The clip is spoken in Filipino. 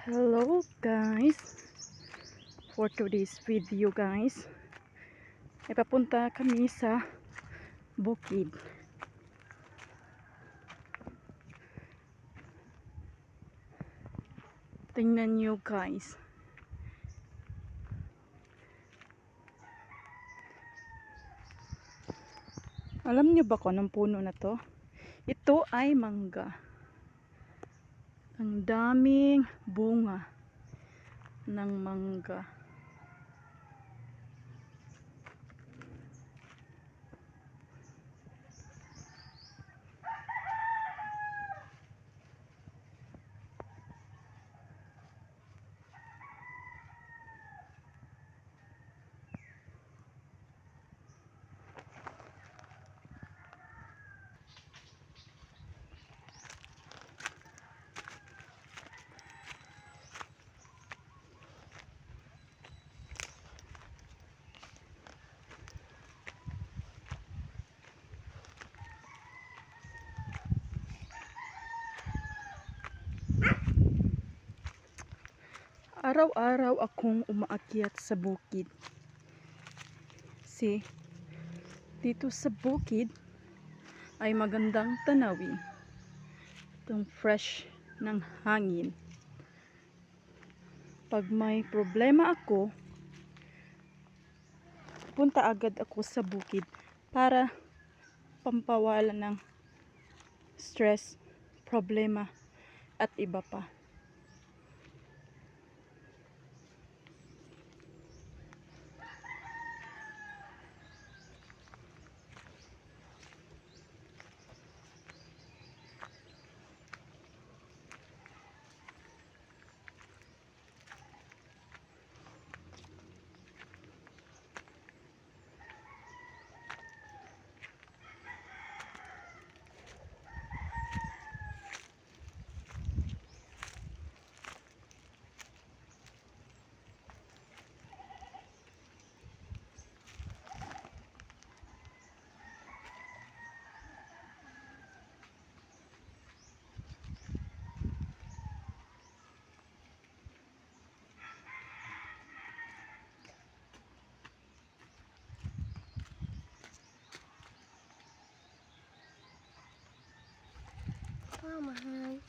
Hello guys, for today's video guys, ay papunta kami sa bukid. Tingnan nyo guys, alam nyo ba kung anong puno na to? Ito ay mangga. Ang daming bunga ng mangga. Araw-araw akong umaakyat sa bukid. Kasi dito sa bukid ay magandang tanawin. Itong fresh ng hangin. Pag may problema ako, punta agad ako sa bukid para pampawala ng stress, problema at iba pa. Mahal.